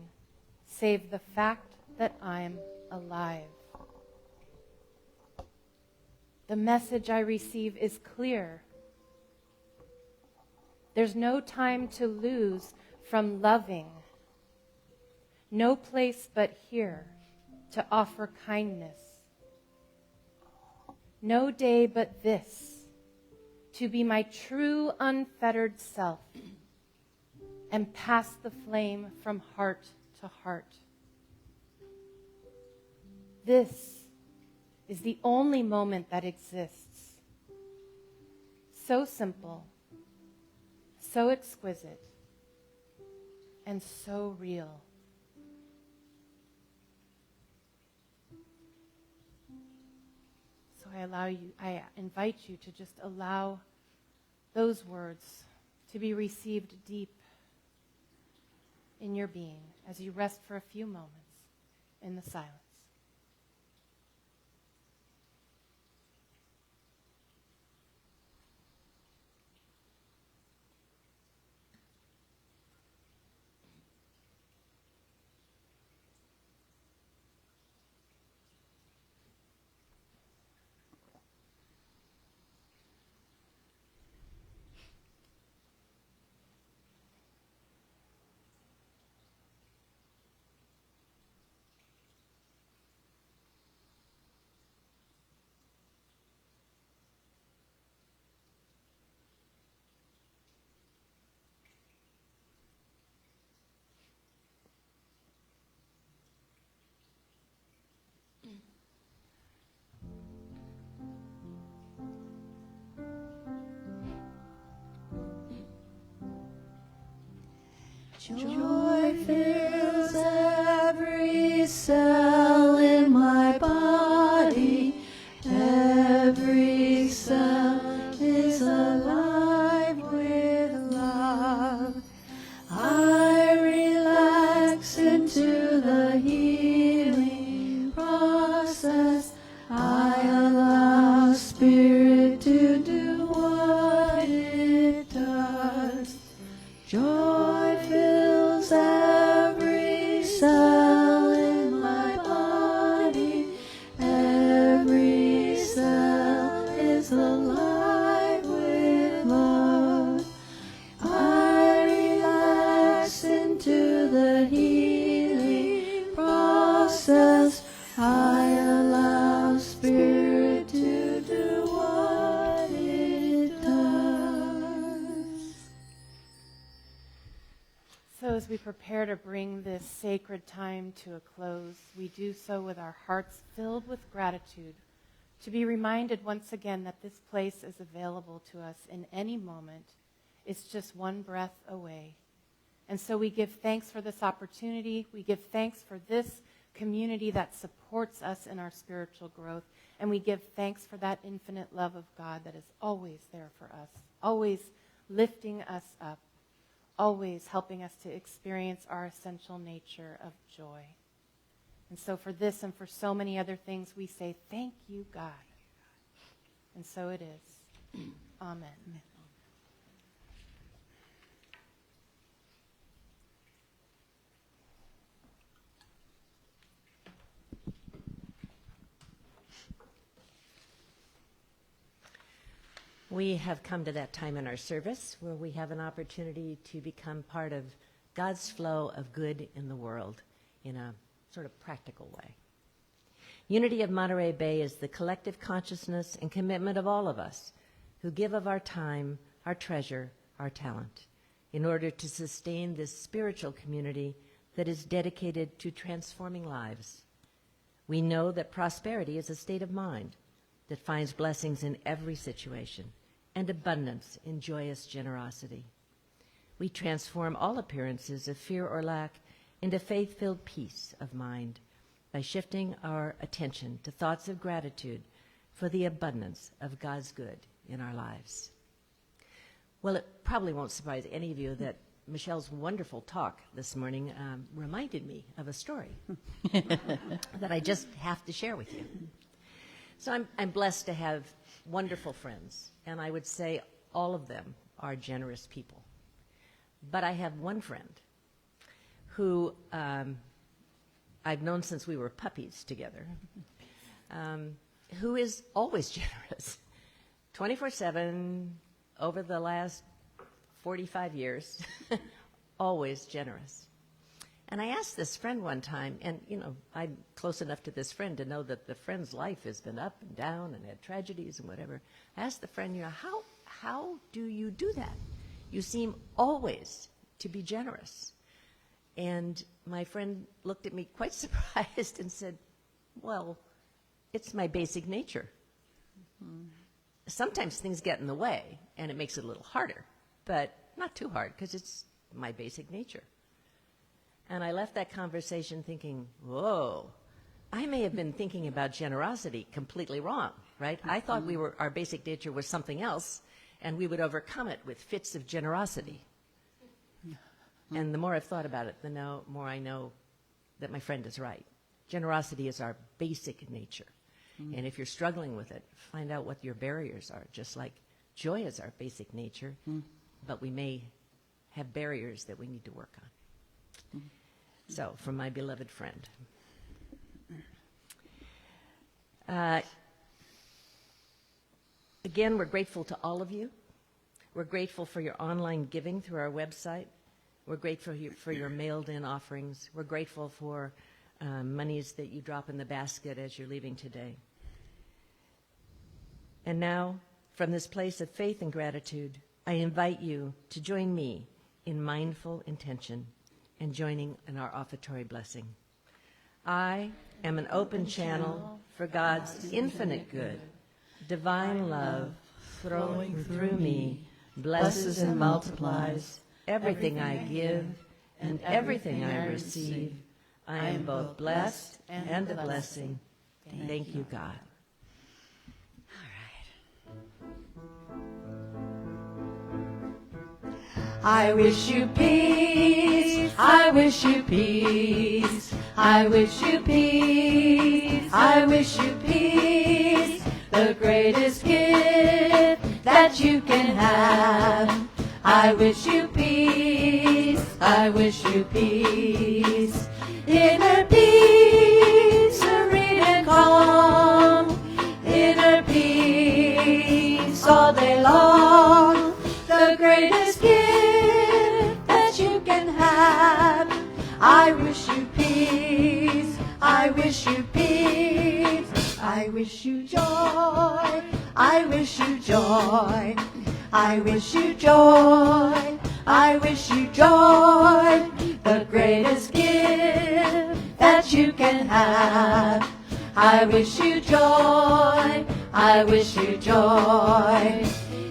save the fact that I'm alive. The message I receive is clear. There's no time to lose from loving. No place but here to offer kindness. No day but this to be my true unfettered self and pass the flame from heart to heart. This is the only moment that exists. So simple, so exquisite, and so real. So I invite you to just allow those words to be received deep in your being as you rest for a few moments in the silence. Joy fills every cell in my body. Every cell is alive with love. I relax into the healing process. I allow Spirit to do what it does. Joy fills every cell in my body. Every cell is alive with love. I relax into the healing process. I allow Spirit to do what it does. so as we prepare to bring this sacred time to a close, we do so with our hearts filled with gratitude, to be reminded once again that this place is available to us in any moment. It's just one breath away. And so we give thanks for this opportunity. We give thanks for this community that supports us in our spiritual growth. And we give thanks for that infinite love of God that is always there for us, always lifting us up, always helping us to experience our essential nature of joy. And so for this and for so many other things, we say, thank you, God. And so it is. Amen. We have come to that time in our service where we have an opportunity to become part of God's flow of good in the world in a sort of practical way. Unity of Monterey Bay is the collective consciousness and commitment of all of us who give of our time, our treasure, our talent, in order to sustain this spiritual community that is dedicated to transforming lives. We know that prosperity is a state of mind that finds blessings in every situation and abundance in joyous generosity. We transform all appearances of fear or lack into faith-filled peace of mind by shifting our attention to thoughts of gratitude for the abundance of God's good in our lives. Well, it probably won't surprise any of you that Michelle's wonderful talk this morning reminded me of a story that I just have to share with you. So I'm blessed to have wonderful friends, and I would say all of them are generous people. But I have one friend who I've known since we were puppies together, who is always generous, 24/7, over the last 45 years, always generous. And I asked this friend one time, and, you know, I'm close enough to this friend to know that the friend's life has been up and down and had tragedies and whatever. I asked the friend, you know, how do you do that? You seem always to be generous. And my friend looked at me quite surprised and said, well, it's my basic nature. Mm-hmm. Sometimes things get in the way, and it makes it a little harder, but not too hard, because it's my basic nature. And I left that conversation thinking, whoa, I may have been thinking about generosity completely wrong, right? I thought our basic nature was something else, and we would overcome it with fits of generosity. And the more I've thought about it, the more I know that my friend is right. Generosity is our basic nature. And if you're struggling with it, find out what your barriers are, just like joy is our basic nature, but we may have barriers that we need to work on. So, from my beloved friend. Again, we're grateful to all of you. We're grateful for your online giving through our website. We're grateful for your mailed-in offerings. We're grateful for monies that you drop in the basket as you're leaving today. And now, from this place of faith and gratitude, I invite you to join me in mindful intention and joining in our offertory blessing. I am an open channel for God's infinite good. Divine love flowing through me blesses and multiplies everything I give and everything I receive. I am both blessed and a blessing. Thank you, God. I wish you peace, I wish you peace, I wish you peace, I wish you peace, the greatest gift that you can have. I wish you peace, I wish you peace, inner peace, serene and calm, inner peace all day long, the greatest gift that you can have. I wish you peace, I wish you peace, I wish you joy, I wish you joy, I wish you joy, I wish you joy, the greatest gift that you can have. I wish you joy, I wish you joy,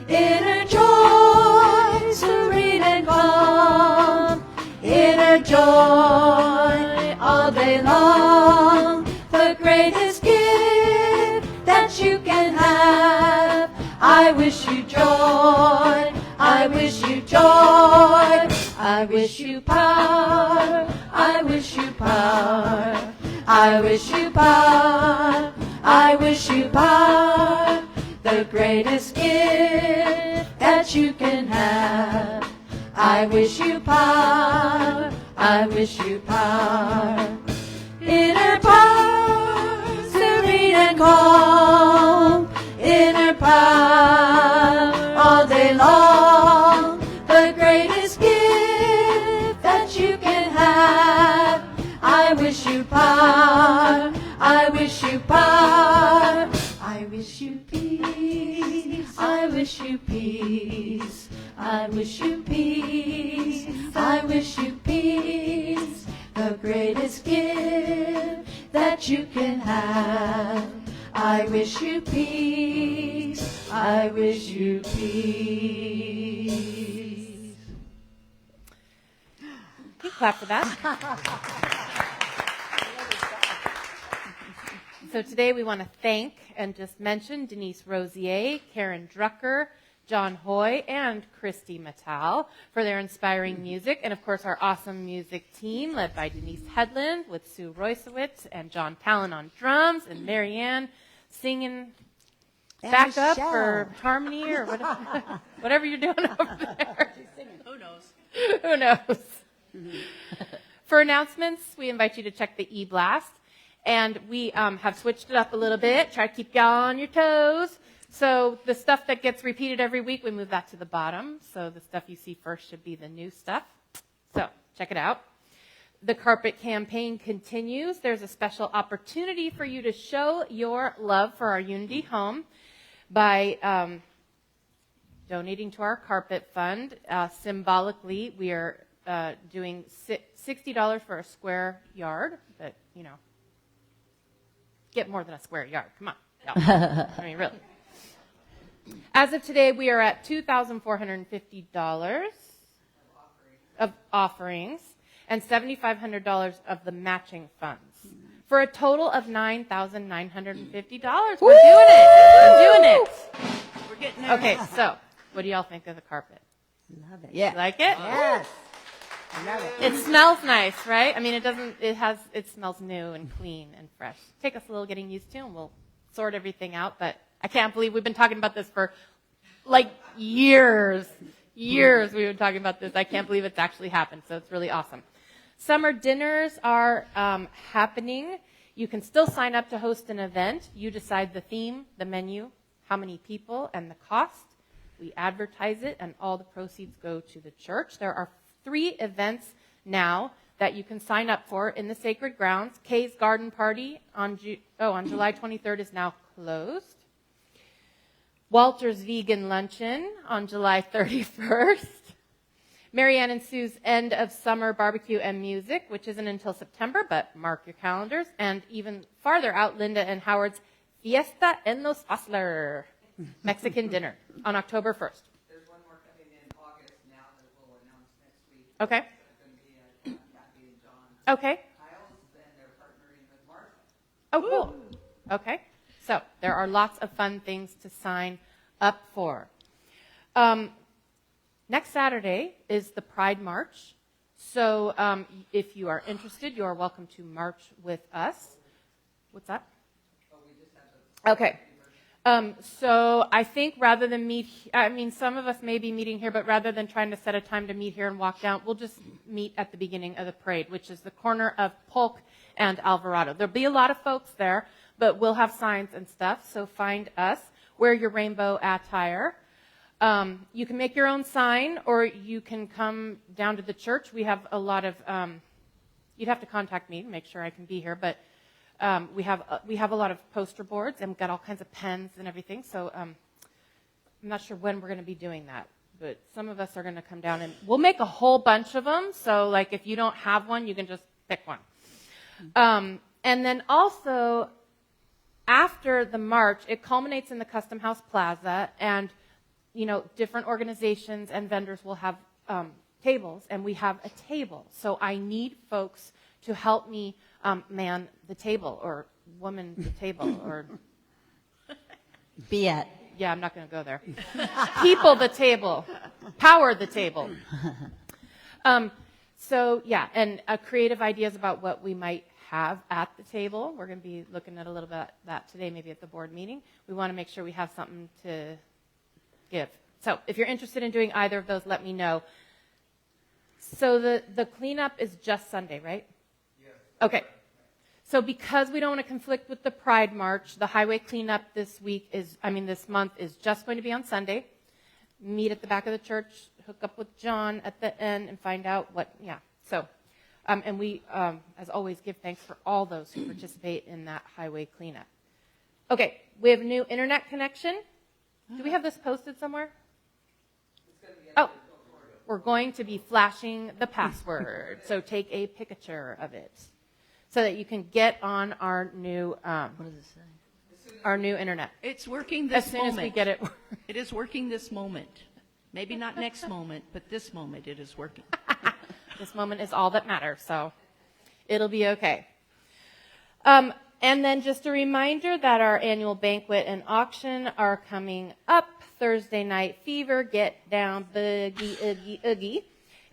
inner joy, serene and calm, inner joy all day long, the greatest gift that you can have. I wish you joy, I wish you joy, I wish you power, I wish you power, I wish you power, I wish you power, the greatest gift that you can have. I wish you power, I wish you power, inner power, serene and calm, inner power all day long, the greatest gift that you can have. I wish you power, I wish you power, I wish you peace, I wish you peace, I wish you peace, I wish you peace, the greatest gift that you can have. I wish you peace, I wish you peace. You clap for that. So today we want to thank and just mention Denise Rosier, Karen Drucker, John Hoy, and Christy Mattal for their inspiring music, and of course our awesome music team led by Denise Headland with Sue Roysowitz and John Talon on drums and Marianne singing backup or harmony or whatever you're doing over there. Who knows? Who knows? For announcements, we invite you to check the e-blast. And we have switched it up a little bit, try to keep y'all on your toes. So the stuff that gets repeated every week, we move that to the bottom. So the stuff you see first should be the new stuff. So check it out. The carpet campaign continues. There's a special opportunity for you to show your love for our Unity home by donating to our carpet fund. Symbolically, we are doing $60 for a square yard, but, you know, get more than a square yard. Come on. I mean, really. As of today, we are at $2,450 of offerings and $7,500 of the matching funds for a total of $9,950. We're doing it. We're doing it. We're getting there. Okay, so what do y'all think of the carpet? Love it. Yeah. Like it? Yes. I love it. It smells nice, right? I mean, it smells new and clean and fresh. Take us a little getting used to, and we'll sort everything out, but I can't believe we've been talking about this for like years. Years we've been talking about this. I can't believe it's actually happened, so it's really awesome. Summer dinners are happening. You can still sign up to host an event. You decide the theme, the menu, how many people, and the cost. We advertise it, and all the proceeds go to the church. There are 3 events now that you can sign up for in the sacred grounds. Kay's Garden Party on July 23rd is now closed. Walter's Vegan Luncheon on July 31st. Marianne and Sue's End of Summer Barbecue and Music, which isn't until September, but mark your calendars. And even farther out, Linda and Howard's Fiesta en los Pasler, Mexican dinner on October 1st. There's one more coming in August now that we'll announce next week. Okay. It's going to be Kathy and John. Okay. Kyle's, and they're partnering with Martha. Oh, cool. Okay. So there are lots of fun things to sign up for. Next Saturday is the Pride March. So if you are interested, you are welcome to march with us. What's that? Okay. So I think rather than some of us may be meeting here, but rather than trying to set a time to meet here and walk down, we'll just meet at the beginning of the parade, which is the corner of Polk and Alvarado. There'll be a lot of folks there, but we'll have signs and stuff, so find us. Wear your rainbow attire. You can make your own sign, or you can come down to the church. We have a lot of, you'd have to contact me to make sure I can be here, but we have a lot of poster boards, and we've got all kinds of pens and everything, so I'm not sure when we're going to be doing that, but some of us are going to come down, and we'll make a whole bunch of them. So, like, if you don't have one, you can just pick one. And then also, after the march, it culminates in the Custom House Plaza, and, you know, different organizations and vendors will have tables, and we have a table. So I need folks to help me man the table, or woman the table, or... Be it. Yeah, I'm not going to go there. People the table. Power the table. So, yeah, and creative ideas about what we might have at the table. We're going to be looking at a little bit of that today, maybe at the board meeting. We want to make sure we have something to give. So if you're interested in doing either of those, let me know. So the cleanup is just Sunday, right? Yes. Okay. So because we don't want to conflict with the Pride March, the highway cleanup this month is just going to be on Sunday. Meet at the back of the church, hook up with John at the end, and find out So, and we, as always, give thanks for all those who participate in that highway cleanup. Okay, we have a new internet connection. Do we have this posted somewhere? Oh, we're going to be flashing the password. So take a picture of it, so that you can get on our new What does it say? our new internet. It's working this As soon moment. as we get it. It is working this moment. Maybe not next moment, but this moment it is working. This moment is all that matters, so it'll be okay. And then just a reminder that our annual banquet and auction are coming up. Thursday Night Fever, Get Down Boogie Oogie Oogie,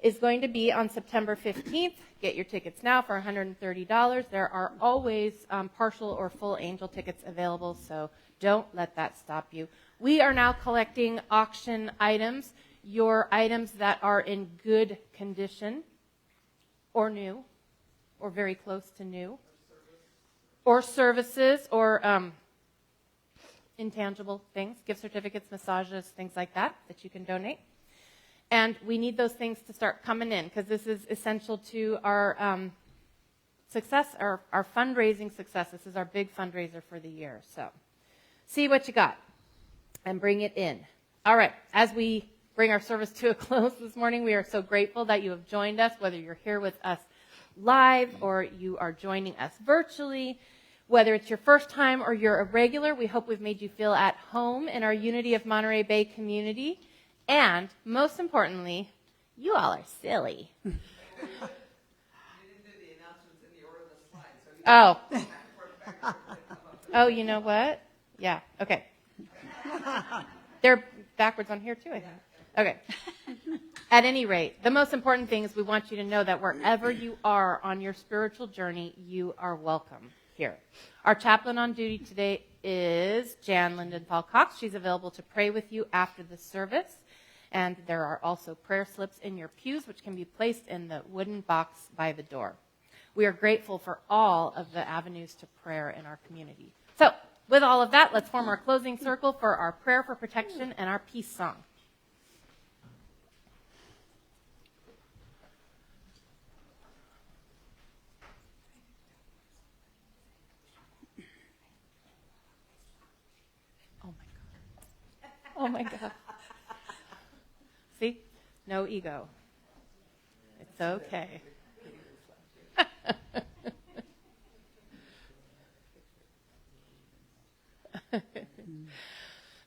is going to be on September 15th. Get your tickets now for $130. There are always partial or full angel tickets available, so don't let that stop you. We are now collecting auction items, your items that are in good condition, or new, or very close to new, or services, or intangible things, gift certificates, massages, things like that you can donate. And we need those things to start coming in, because this is essential to our success, our fundraising success. This is our big fundraiser for the year. So see what you got and bring it in. All right, as we bring our service to a close this morning, we are so grateful that you have joined us, whether you're here with us live or you are joining us virtually. Whether it's your first time or you're a regular, we hope we've made you feel at home in our Unity of Monterey Bay community. And most importantly, you all are silly. Oh. Oh, you know what? Yeah, okay. They're backwards on here too, I think. Okay. At any rate, the most important thing is we want you to know that wherever you are on your spiritual journey, you are welcome here. Our chaplain on duty today is Jan Lindenthal Cox. She's available to pray with you after the service. And there are also prayer slips in your pews, which can be placed in the wooden box by the door. We are grateful for all of the avenues to prayer in our community. So, with all of that, let's form our closing circle for our prayer for protection and our peace song. Oh my God. See? No ego. It's okay.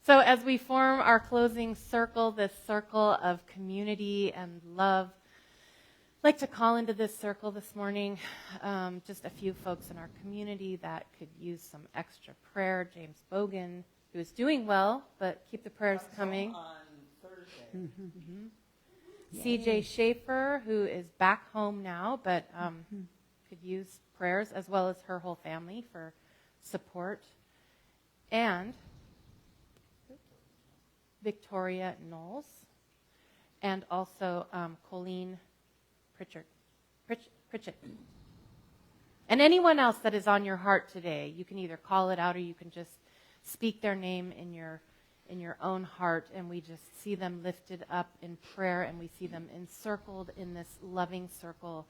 So as we form our closing circle, this circle of community and love, I'd like to call into this circle this morning just a few folks in our community that could use some extra prayer. James Bogan, who is doing well, but keep the prayers coming. On Thursday. Mm-hmm. CJ Schaefer, who is back home now, but could use prayers, as well as her whole family, for support. And Victoria Knowles, and also Colleen Pritchett. And anyone else that is on your heart today, you can either call it out or you can just speak their name in your own heart, and we just see them lifted up in prayer, and we see them encircled in this loving circle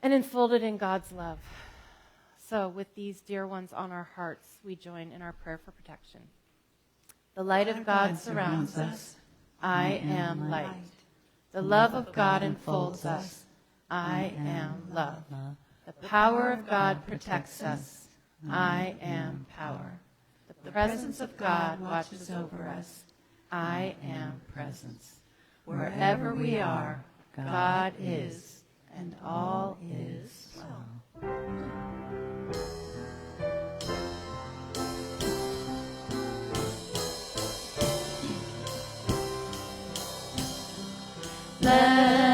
and enfolded in God's love. So with these dear ones on our hearts, we join in our prayer for protection. The light of God surrounds us. I am light. The love of God enfolds us. I am love. The power of God protects us. I am power. The presence of God watches over us. I am presence. Wherever we are, God is, and all is well. Let